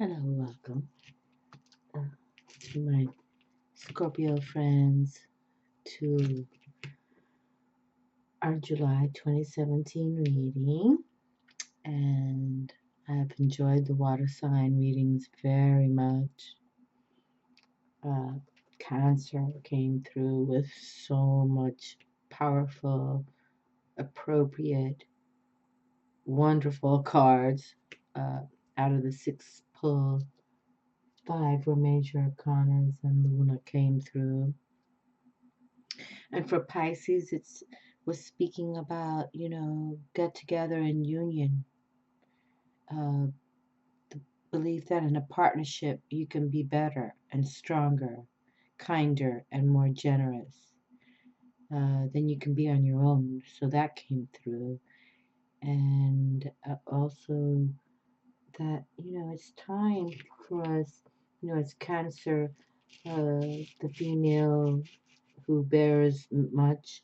Hello, welcome to my Scorpio friends to our July 2017 reading. And I've enjoyed the water sign readings very much. Cancer came through with so much powerful, appropriate, wonderful cards. Out of the 6 pull, 5 were major arcanas, and Luna came through. And for Pisces, it's was speaking about, get together and union. The belief that in a partnership you can be better and stronger, kinder and more generous than you can be on your own. So that came through. And also that, it's time for us, as Cancer, the female who bears much,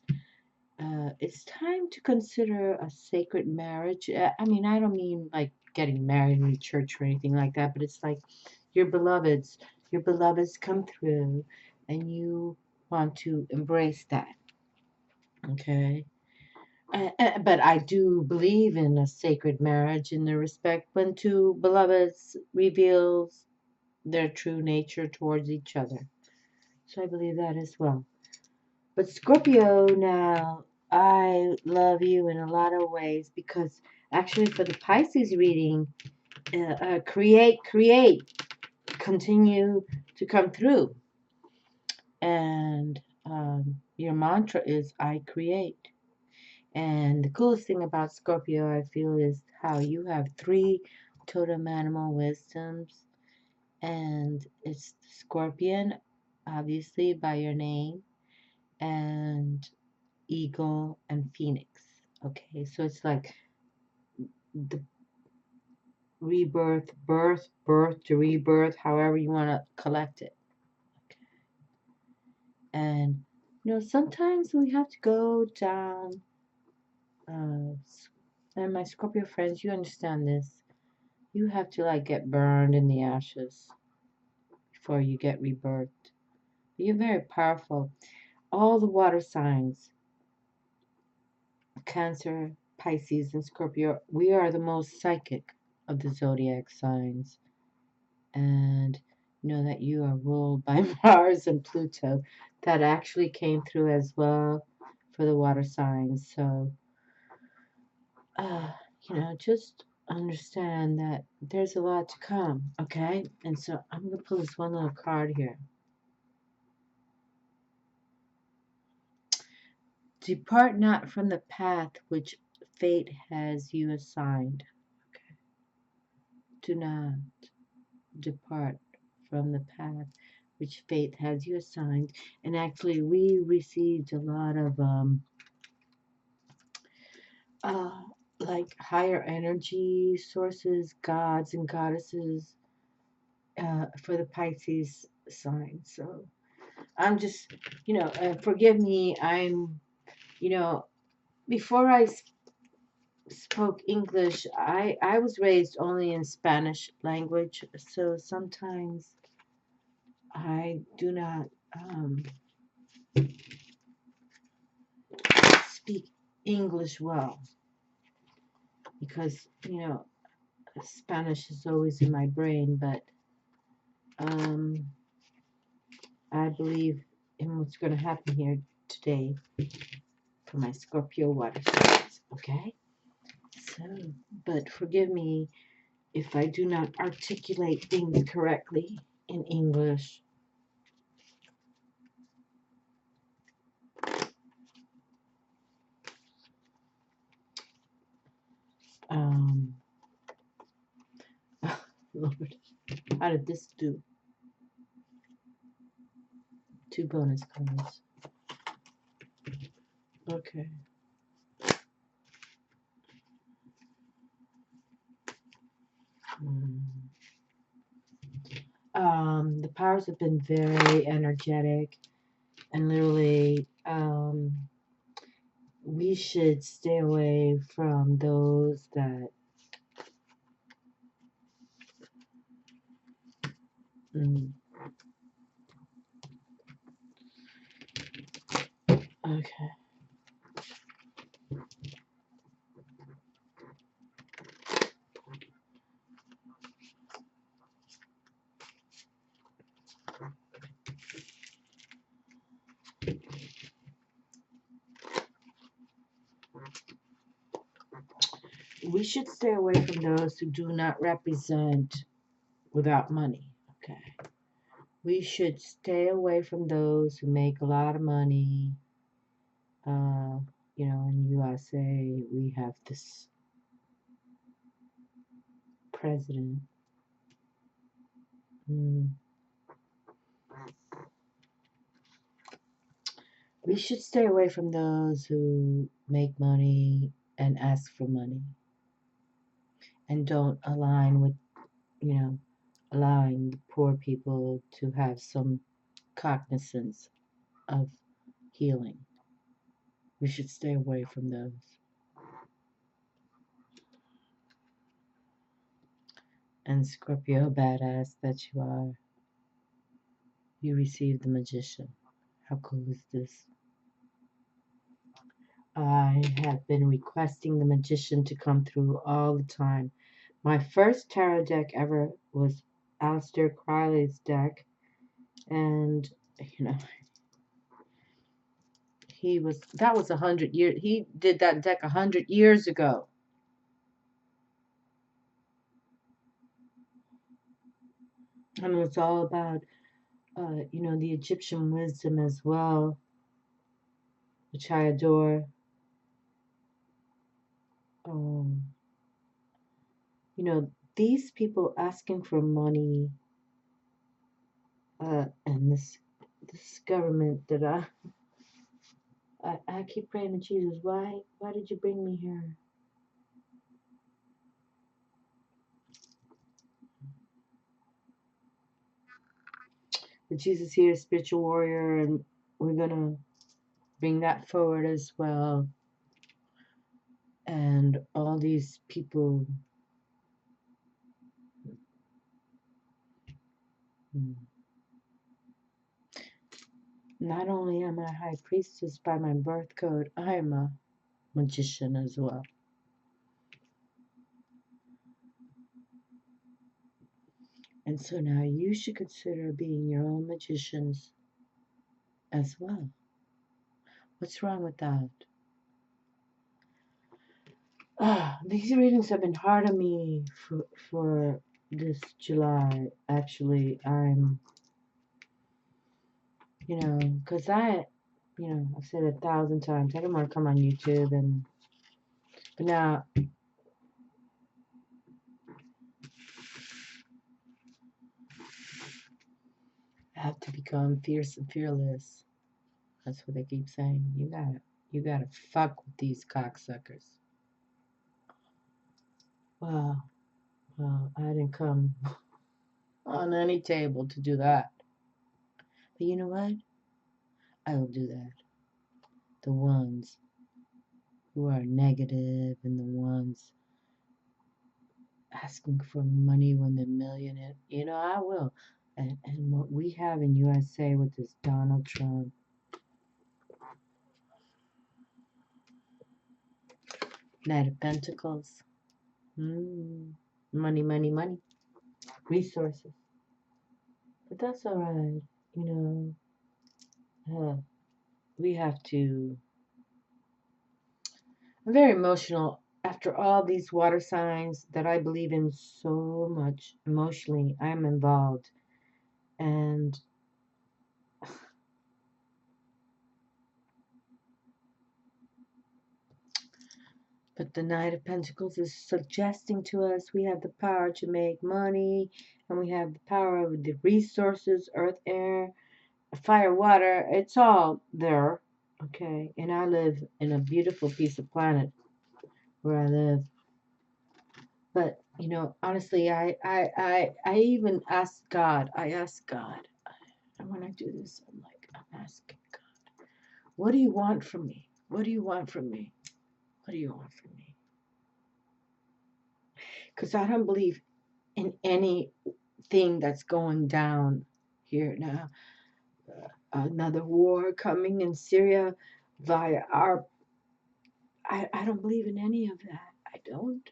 it's time to consider a sacred marriage. I mean, I don't mean like getting married in church or anything like that, but it's like your beloveds, come through and you want to embrace that. Okay. But I do believe in a sacred marriage in the respect when two beloveds reveals their true nature towards each other. So I believe that as well. But Scorpio, now, I love you in a lot of ways because actually for the Pisces reading, create, continue to come through. And your mantra is, I create. And the coolest thing about Scorpio, I feel, is how you have 3 totem animal wisdoms. And it's Scorpion, obviously, by your name, and Eagle, and Phoenix. Okay, so it's like the rebirth, birth to rebirth, however you want to collect it. Okay. And, sometimes we have to go down, and my Scorpio friends, you understand this. You have to like get burned in the ashes before you get rebirthed. But you're very powerful. All the water signs, Cancer, Pisces, and Scorpio, we are the most psychic of the zodiac signs. And know that you are ruled by Mars and Pluto. That actually came through as well for the water signs. So, just understand that there's a lot to come, okay? And so I'm going to pull this one little card here. Depart not from the path which fate has you assigned. Okay. Do not depart from the path which fate has you assigned. And actually, we received a lot of like higher energy sources, gods and goddesses for the Pisces sign. So I'm just, forgive me. I'm, before I spoke English, I was raised only in Spanish language. So sometimes I do not speak English well because, Spanish is always in my brain, but I believe in what's going to happen here today for my Scorpio water signs, okay? So, but forgive me if I do not articulate things correctly in English. Lord, how did this do? 2 bonus cards. Okay. The powers have been very energetic, and literally, we should stay away from those that Mm. Okay. We should stay away from those who do not represent without money. Okay. We should stay away from those who make a lot of money. You know, in USA, we have this president. Mm. We should stay away from those who make money and ask for money and don't align with, you know, allowing the poor people to have some cognizance of healing. We should stay away from those. And Scorpio badass that you are, you received the magician. How cool is this? I have been requesting the magician to come through all the time. My first tarot deck ever was Aleister Crowley's deck, and you know, that was 100 years. He did that deck 100 years ago, and it was all about you know, the Egyptian wisdom as well, which I adore. Um, you know, these people asking for money, and this government that I keep praying to Jesus, why did you bring me here? But Jesus here, spiritual warrior, and we're gonna bring that forward as well. And all these people, not only am I high priestess by my birth code, I am a magician as well. And so now you should consider being your own magicians as well. What's wrong with that? These readings have been hard on me for this July. Actually, I'm, you know, because I've said it 1,000 times, I don't want to come on YouTube, but now I have to become fierce and fearless. That's what they keep saying. You gotta fuck with these cocksuckers. Well, I didn't come on any table to do that. But you know what? I will do that. The ones who are negative and the ones asking for money when they're millionaire. You know, I will. And what we have in USA with this Donald Trump. Knight of Pentacles. Money, money, money. Resources. But that's all right. You know, we have to. I'm very emotional after all these water signs that I believe in so much. Emotionally, I am involved. And but the Knight of Pentacles is suggesting to us we have the power to make money, and we have the power of the resources, earth, air, fire, water. It's all there, okay? And I live in a beautiful piece of planet where I live. But you know, honestly, I even asked God. I asked God, and when I do this, I'm asking God, what do you want from me? What do you want from me? What do you want from me? Because I don't believe in any thing that's going down here now. Another war coming in Syria via our. I don't believe in any of that. I don't.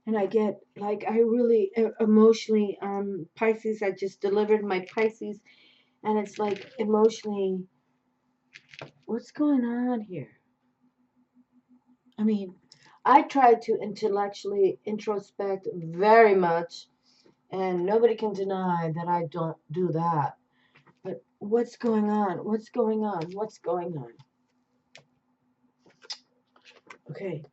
And I get like I really emotionally Pisces. I just delivered my Pisces, and it's like emotionally, what's going on here? I mean, I try to intellectually introspect very much, and nobody can deny that I don't do that. But what's going on? What's going on? What's going on? Okay,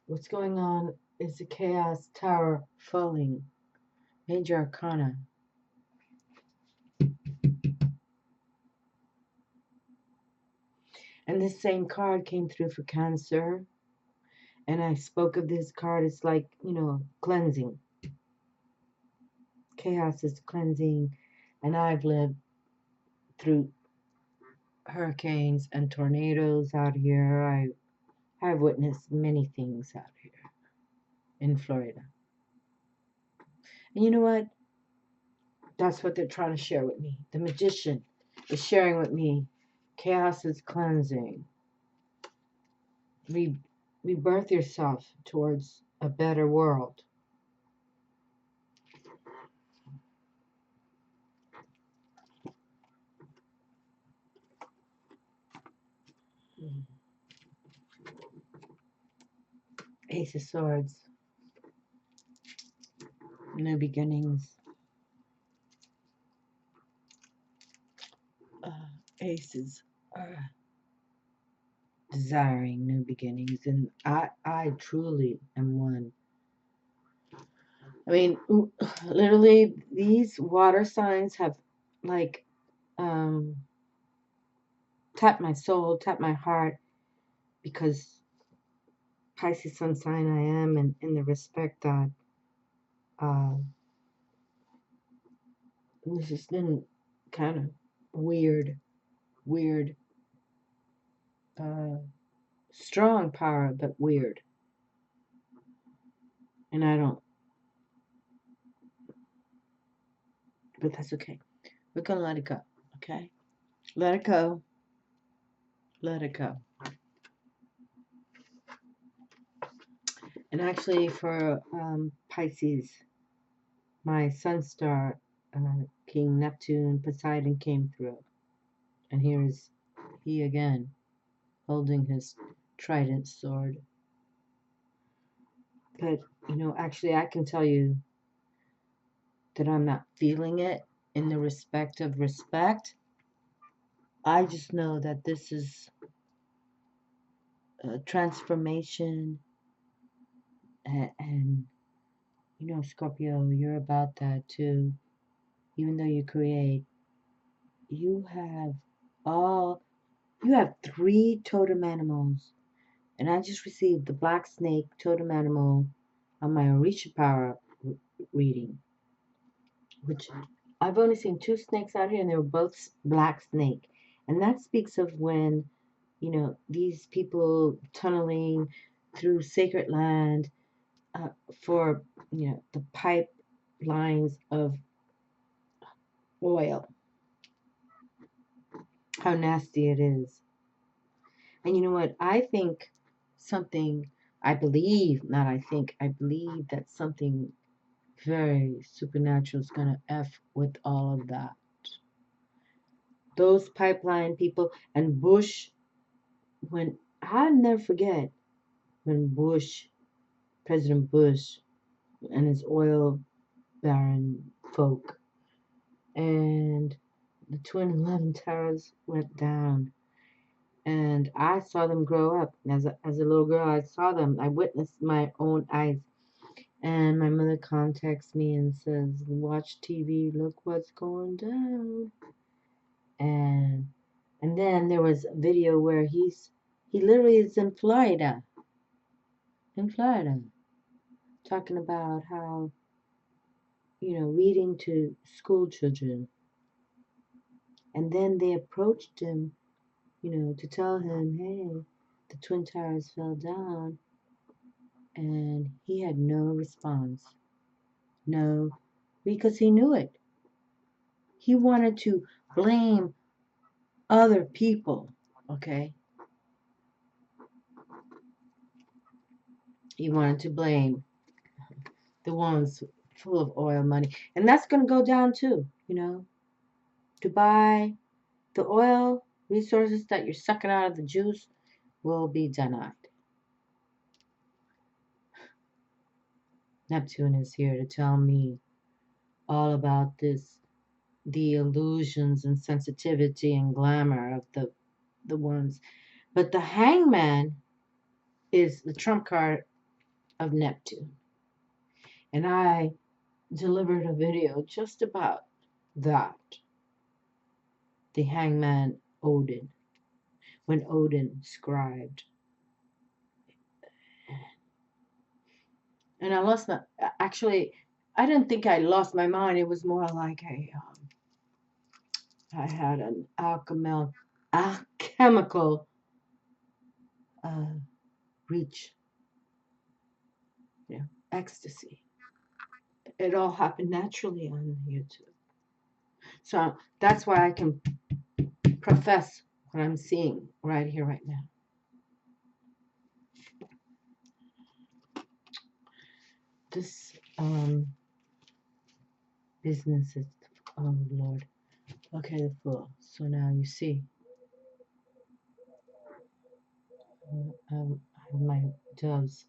what's going on is the chaos tower falling. Major Arcana. And this same card came through for Cancer. And I spoke of this card. It's like, cleansing. Chaos is cleansing. And I've lived through hurricanes and tornadoes out here. I've witnessed many things out here in Florida. And you know what? That's what they're trying to share with me. The magician is sharing with me. Chaos is cleansing. Rebirth yourself towards a better world. Ace of Swords. New beginnings. Aces are desiring new beginnings, and I truly am one. I mean, literally, these water signs have like tapped my soul, tapped my heart, because Pisces sun sign I am, and in the respect that this has been kind of weird, uh, strong power, but weird, and I don't. But that's okay. We're gonna let it go. Okay, let it go. Let it go. And actually, for Pisces, my sun star, King Neptune, Poseidon came through. And here's he again, holding his trident sword. But, actually, I can tell you that I'm not feeling it in the respect of respect. I just know that this is a transformation. And Scorpio, you're about that too. Even though you create, you have all you have 3 totem animals, and I just received the black snake totem animal on my Orisha power reading, which I've only seen 2 snakes out here, and they were both black snake, and that speaks of when these people tunneling through sacred land for the pipelines of oil, how nasty it is. And you know what? I think something, I believe, not I think, I believe that something very supernatural is going to F with all of that. Those pipeline people and Bush, when, I'll never forget when President Bush and his oil baron folk and the Twin 11 Towers went down. And I saw them grow up. As a little girl, I saw them. I witnessed my own eyes. And my mother contacts me and says, watch TV, look what's going down. And then there was a video where he literally is in Florida, talking about how, reading to school children. And then they approached him, to tell him, hey, the Twin Towers fell down. And he had no response. No because he knew it. He wanted to blame other people, okay? He wanted to blame the ones full of oil money. And that's going to go down too, you know. Dubai, the oil resources that you're sucking out of the juice will be denied. Neptune is here to tell me all about this, the illusions and sensitivity and glamour of the ones. But the Hangman is the trump card of Neptune. And I delivered a video just about that. The Hangman Odin, when Odin scribed. And I lost my, actually, I didn't think I lost my mind. It was more like I had an alchemical reach, you know, ecstasy. It all happened naturally on YouTube. So that's why I can profess what I'm seeing right here, right now. This business is, oh Lord. Okay, the Fool. So now you see. I have my doves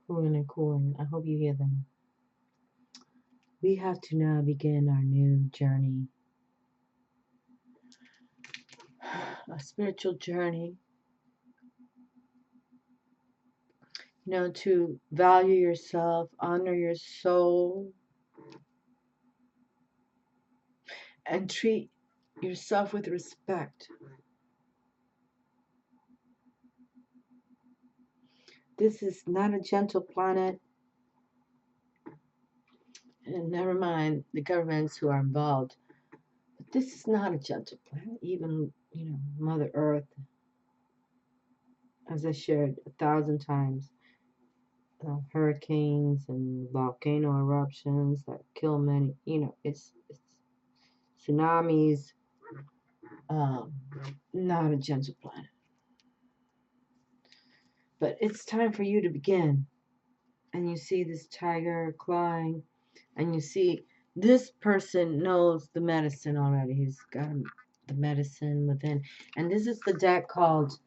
cooing and cooing. I hope you hear them. We have to now begin our new journey, a spiritual journey. You know, to value yourself, honor your soul, and treat yourself with respect. This is not a gentle planet. And never mind the governments who are involved. But this is not a gentle planet. Even, you know, Mother Earth, as I shared 1,000 times, hurricanes and volcano eruptions that kill many, you know, it's tsunamis, not a gentle planet. But it's time for you to begin. And you see this tiger clawing, and you see this person knows the medicine already. He's got the medicine within. And this is the deck called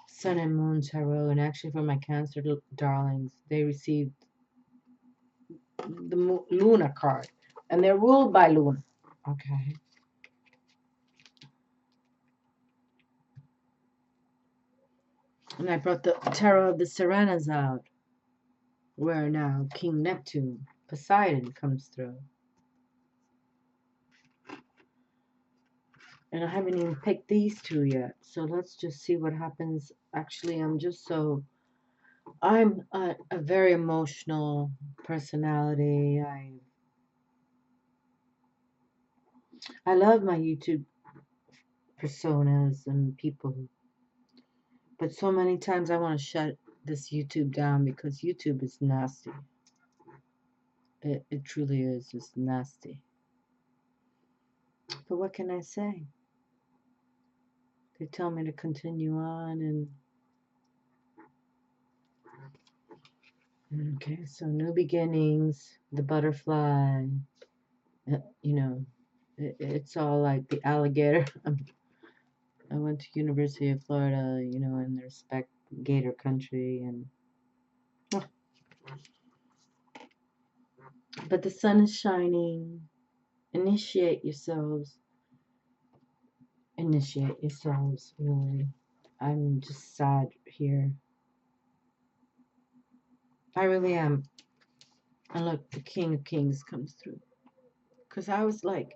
Sun and Moon Tarot. And actually, for my Cancer darlings, they received the Luna card. And they're ruled by Luna. Okay. And I brought the Tarot of the Serenas out, where now King Neptune, Poseidon, comes through. And I haven't even picked these two yet. So let's just see what happens. Actually, I'm a very emotional personality. I love my YouTube personas and people. But so many times I want to shut this YouTube down because YouTube is nasty. It truly is just nasty. But what can I say? They tell me to continue on and okay, so new beginnings, the butterfly, you know, it's all like the alligator. I went to University of Florida, you know, and they respect gator country and but the sun is shining. Initiate yourselves. Initiate yourselves, really. I'm just sad here. I really am. And look, the King of Kings comes through. Because I was like,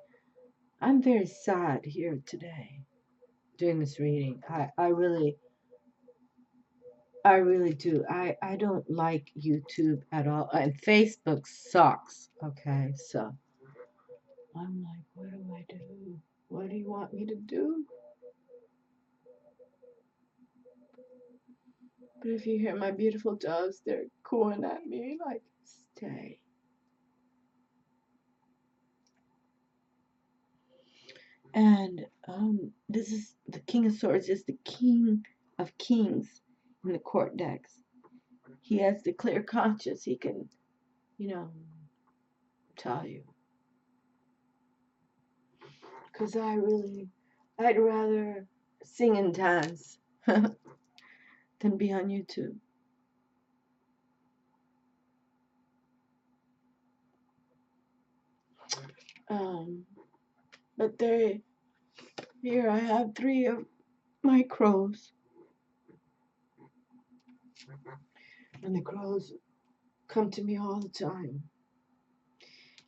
I'm very sad here today doing this reading. I really do. I don't like YouTube at all. And Facebook sucks. Okay, so I'm like, what do I do? What do you want me to do? But if you hear my beautiful doves, they're cooing at me like, stay. And this is the King of Swords is the King of Kings in the court decks. He has the clear conscience. He can, tell you. Because I'd rather sing and dance than be on YouTube. But here I have 3 of my crows. And the crows come to me all the time.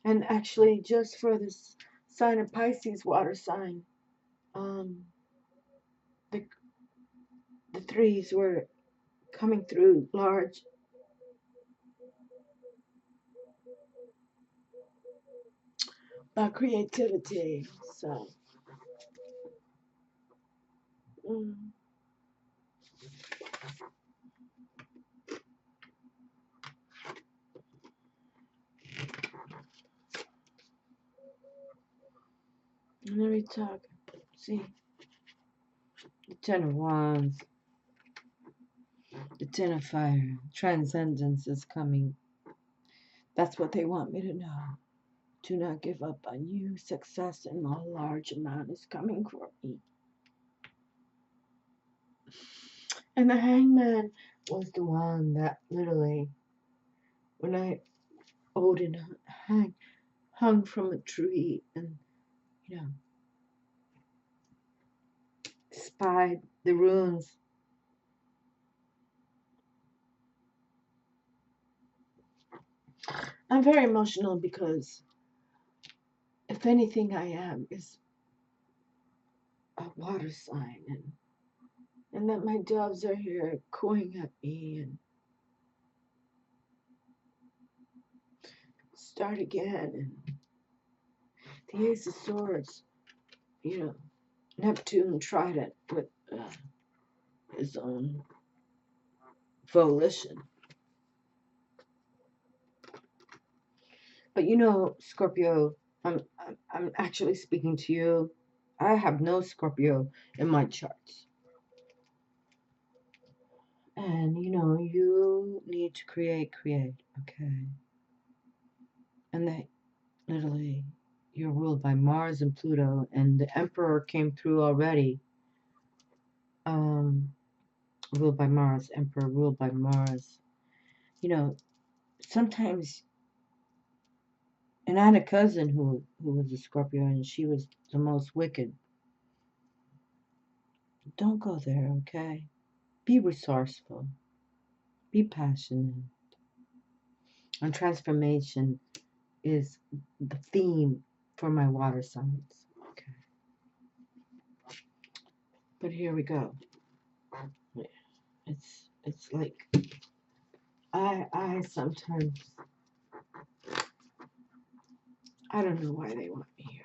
And actually, just for this sign of Pisces, water sign, the threes were coming through large. About creativity, so. Let me talk. See, the Ten of Wands, the Ten of Fire, transcendence is coming. That's what they want me to know. Do not give up on you. Success in a large amount is coming for me. And the Hangman was the one that literally, when ODIN hung from a tree and, spied the runes. I'm very emotional because if anything I am is a water sign, and that my doves are here cooing at me and start again, and the Ace of Swords, Neptune tried it with his own volition. But Scorpio, I'm actually speaking to you. I have no Scorpio in my charts. And you need to create, okay? And that literally you're ruled by Mars and Pluto, and the Emperor came through already. Ruled by Mars, Emperor ruled by Mars. Sometimes, and I had a cousin who was a Scorpio, and she was the most wicked. Don't go there, okay? Be resourceful. Be passionate. And transformation is the theme for my water signs. Okay. But here we go. It's like I sometimes I don't know why they want me here.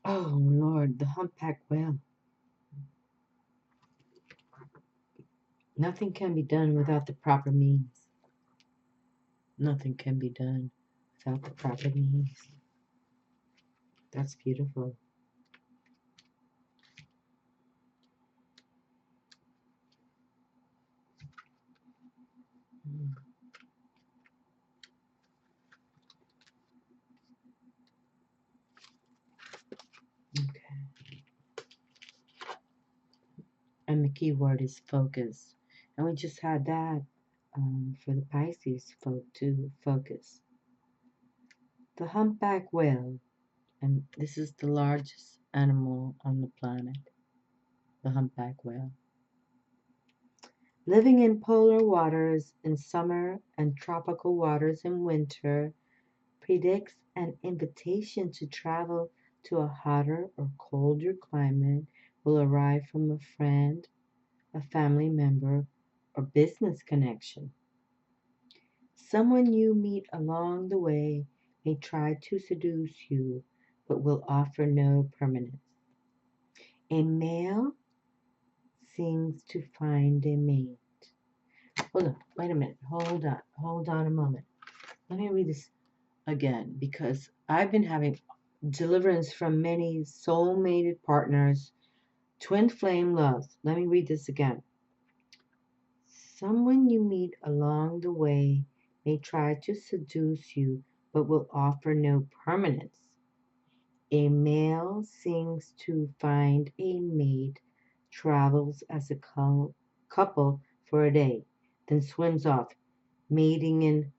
Oh Lord, the humpback whale. Nothing can be done without the proper means. Nothing can be done without the proper means. That's beautiful. Okay. And the key word is focus. And we just had that for the Pisces folk too, focus. The humpback whale, and this is the largest animal on the planet, the humpback whale. Living in polar waters in summer and tropical waters in winter, predicts an invitation to travel to a hotter or colder climate will arrive from a friend, a family member, or business connection. Someone you meet along the way may try to seduce you, but will offer no permanence. A male seems to find a mate. Hold on, wait a minute. Hold on a moment. Let me read this again because I've been having deliverance from many soul-mated partners, twin flame loves. Let me read this again. Someone you meet along the way may try to seduce you, but will offer no permanence. A male seems to find a mate, travels as a couple for a day, then swims off, mating in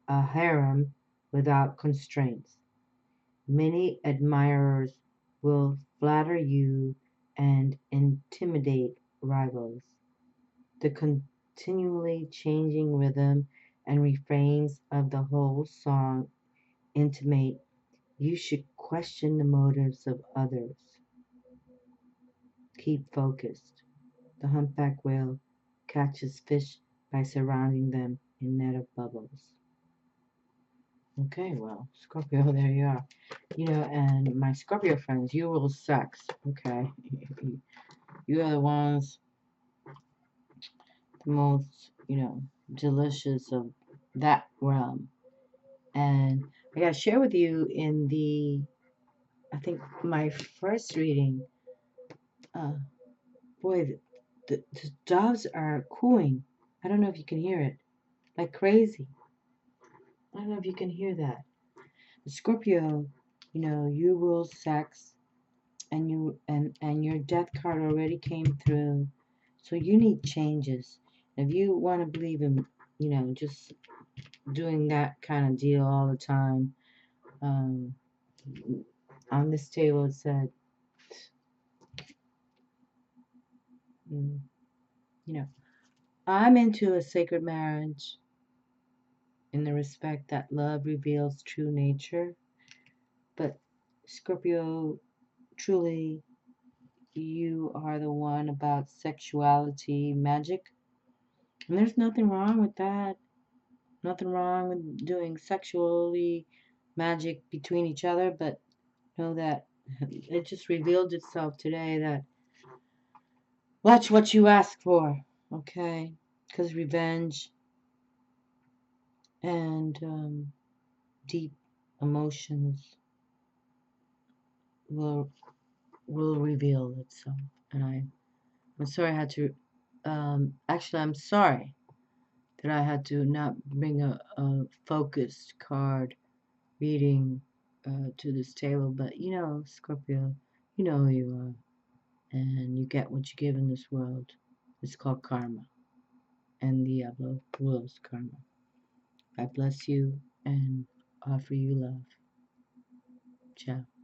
a harem without constraints. Many admirers will flatter you and intimidate rivals. The continually changing rhythm and refrains of the whole song intimate you should question the motives of others. Keep focused. The humpback whale catches fish by surrounding them in net of bubbles. Okay, well, Scorpio, there you are. And my Scorpio friends, you will sex, okay? You are the ones, the most, delicious of that realm. And I got to share with you I think my first reading, uh, boy, the doves are cooing. I don't know if you can hear it, like crazy. I don't know if you can hear that. The Scorpio, you rule sex, and your death card already came through, so you need changes. If you want to believe in, just doing that kind of deal all the time, um, on this table it said, mm, you know, I'm into a sacred marriage in the respect that love reveals true nature, but Scorpio, truly, you are the one about sexuality, magic, and there's nothing wrong with that. Nothing wrong with doing sexually magic between each other, but know that it just revealed itself today that watch what you ask for, okay? Because revenge and deep emotions will reveal itself. And I'm sorry I had to. Actually, I'm sorry that I had to not bring a focused card reading to this table. But Scorpio, you know who you are, and you get what you give in this world. It's called karma, and Diablo rules karma. I bless you and offer you love. Ciao.